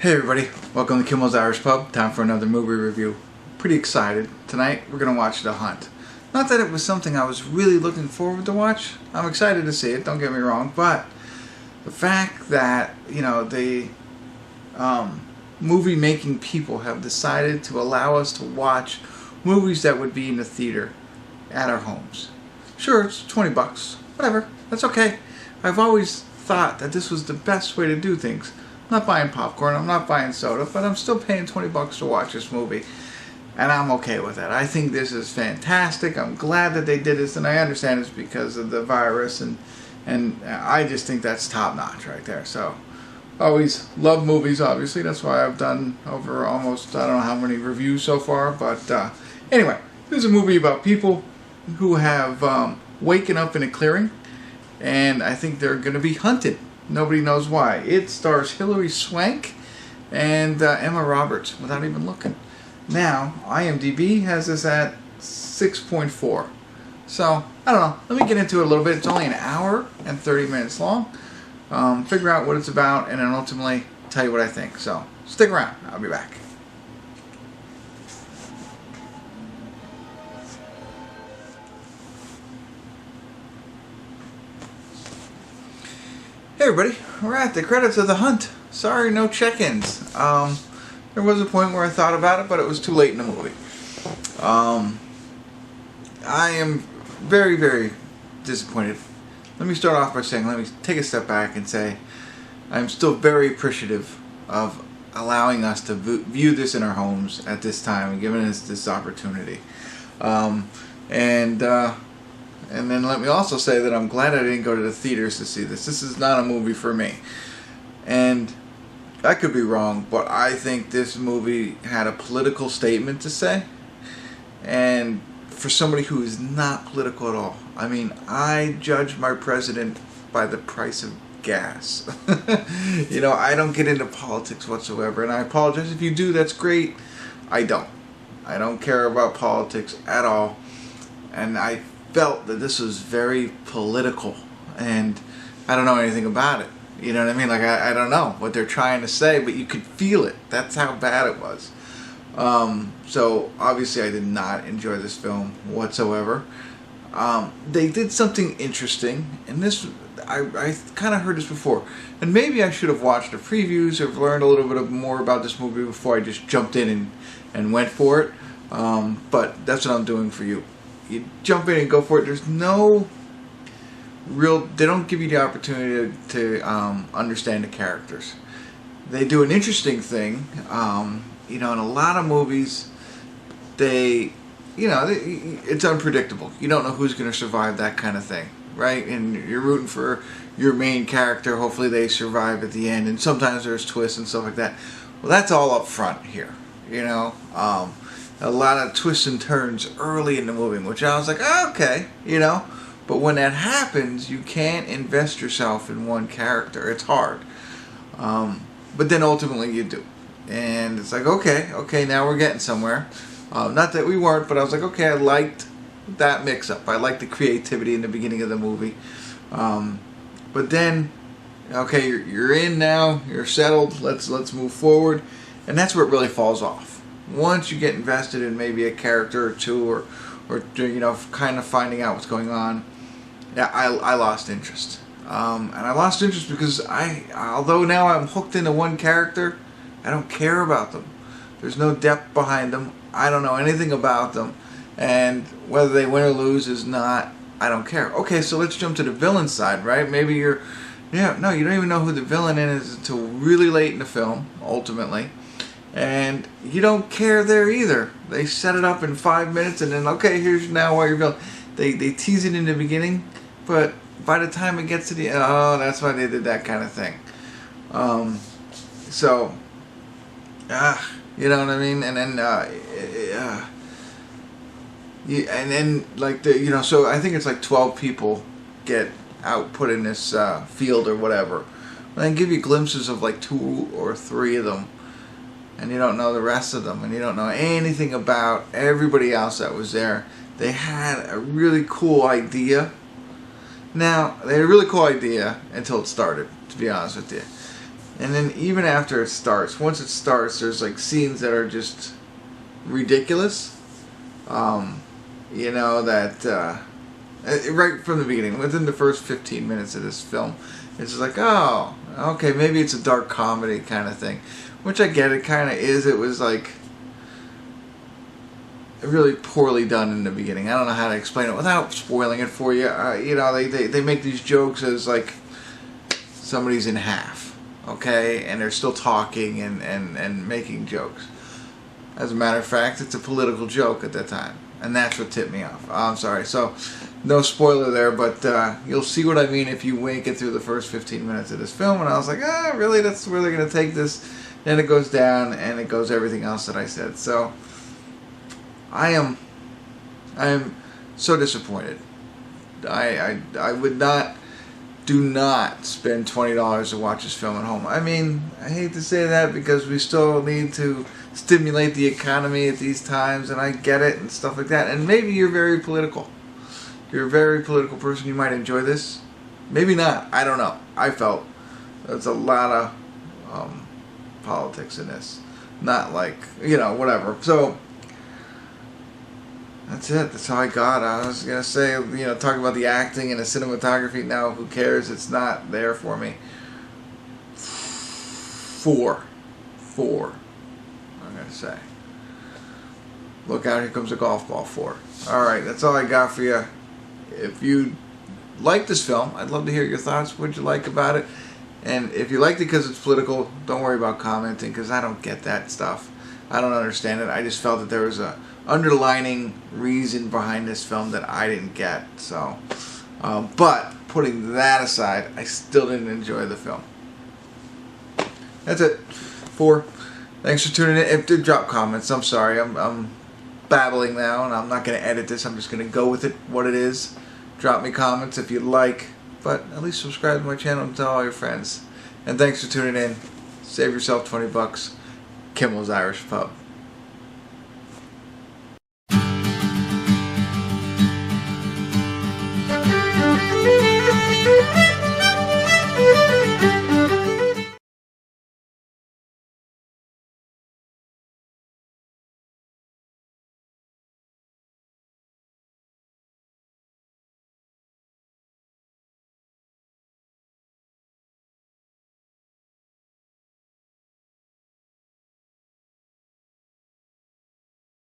Hey everybody, welcome to Kimmel's Irish Pub. Time for another movie review. Pretty excited. Tonight we're going to watch The Hunt. Not that it was something I was really looking forward to watch. I'm excited to see it, don't get me wrong, but the fact that, the movie making people have decided to allow us to watch movies that would be in the theater at our homes. Sure, it's $20, whatever, that's okay. I've always thought that this was the best way to do things. I'm not buying popcorn, I'm not buying soda, but I'm still paying $20 to watch this movie, and I'm okay with that. I think this is fantastic. I'm glad that they did this, and I understand it's because of the virus, and I just think that's top notch right there. So, always love movies, obviously. That's why I've done over almost, I don't know how many reviews so far, but anyway, this is a movie about people who have waken up in a clearing, and I think they're going to be hunted. Nobody knows why. It stars Hilary, Swank, and Emma Roberts, without even looking. Now, IMDb has this at 6.4. So, I don't know. Let me get into it a little bit. It's only an hour and 30 minutes long. Figure out what it's about, and then ultimately tell you what I think. So, stick around. I'll be back. Hey everybody, we're at the credits of The Hunt. Sorry, no check-ins. There was a point where I thought about it, but it was too late in the movie. I am very, very disappointed. Let me start off by saying, let me take a step back and say, I'm still very appreciative of allowing us to view this in our homes at this time and giving us this opportunity. And then let me also say that I'm glad I didn't go to the theaters to see this. This is not a movie for me. And I could be wrong, but I think this movie had a political statement to say. And for somebody who is not political at all, I mean, I judge my president by the price of gas. I don't get into politics whatsoever. And I apologize if you do, that's great. I don't. I don't care about politics at all. And I felt that this was very political, and I don't know anything about it. You know what I mean? Like, I don't know what they're trying to say, but you could feel it. That's how bad it was. So obviously I did not enjoy this film whatsoever. They did something interesting, and this, I kind of heard this before, and maybe I should have watched the previews or learned a little bit more about this movie before I just jumped in and went for it. But that's what I'm doing for you. You jump in and go for it. There's no real, they don't give you the opportunity to understand the characters. They do an interesting thing. In a lot of movies, it's unpredictable. You don't know who's going to survive, that kind of thing, right? And you're rooting for your main character. Hopefully they survive at the end. And sometimes there's twists and stuff like that. Well, that's all up front here, a lot of twists and turns early in the movie, which I was like, oh, okay, But when that happens, you can't invest yourself in one character. It's hard. But then ultimately you do. And it's like, okay, now we're getting somewhere. Not that we weren't, but I was like, okay, I liked that mix-up. I liked the creativity in the beginning of the movie. But then, okay, you're in now, you're settled, let's move forward. And that's where it really falls off. Once you get invested in maybe a character or two, or kind of finding out what's going on, I lost interest. And I lost interest because although now I'm hooked into one character, I don't care about them. There's no depth behind them. I don't know anything about them. And whether they win or lose is not, I don't care. Okay, so let's jump to the villain side, right? Maybe you don't even know who the villain is until really late in the film, ultimately. And you don't care there either. They set it up in 5 minutes, and then, okay, here's now why you're villain. They tease it in the beginning, but by the time it gets to the end, oh, that's why they did that kind of thing. You know what I mean? And then, so I think it's like 12 people get put in this field or whatever. And then give you glimpses of like 2 or 3 of them. And you don't know the rest of them, and you don't know anything about everybody else that was there. They had a really cool idea. Now, they had a really cool idea until it started, to be honest with you. And then even after it starts, once it starts, there's like scenes that are just ridiculous. You know, that right from the beginning, within the first 15 minutes of this film, it's just like, oh, okay, maybe it's a dark comedy kind of thing. Which I get, it kind of is. It was like really poorly done in the beginning. I don't know how to explain it without spoiling it for you. You know, they make these jokes as like somebody's in half, okay, and they're still talking and making jokes. As a matter of fact, it's a political joke at that time, and that's what tipped me off. I'm sorry, so no spoiler there, but you'll see what I mean if you make it through the first 15 minutes of this film. And I was like, really, that's where they're going to take this? Then it goes down, and it goes everything else that I said. So I am so disappointed. I would not, do not spend $20 to watch this film at home. I mean, I hate to say that because we still need to stimulate the economy at these times, and I get it and stuff like that. And maybe you're very political. You're a very political person. You might enjoy this. Maybe not. I don't know. I felt there's a lot of politics in this. Not like, you know, whatever. So that's it. That's all I got. I was going to say, you know, talk about the acting and the cinematography. Now, who cares? It's not there for me. 4. I'm going to say. Look out, here comes a golf ball. 4. Alright, that's all I got for you. If you like this film, I'd love to hear your thoughts. What'd you like about it? And if you liked it because it's political, don't worry about commenting, because I don't get that stuff. I don't understand it. I just felt that there was a underlining reason behind this film that I didn't get. So, but putting that aside, I still didn't enjoy the film. That's it. 4. Thanks for tuning in. If you drop comments, I'm sorry. I'm babbling now, and I'm not going to edit this. I'm just going to go with it, what it is. Drop me comments if you like, but at least subscribe to my channel and tell all your friends. And thanks for tuning in. Save yourself $20. Kimmel's Irish Pub.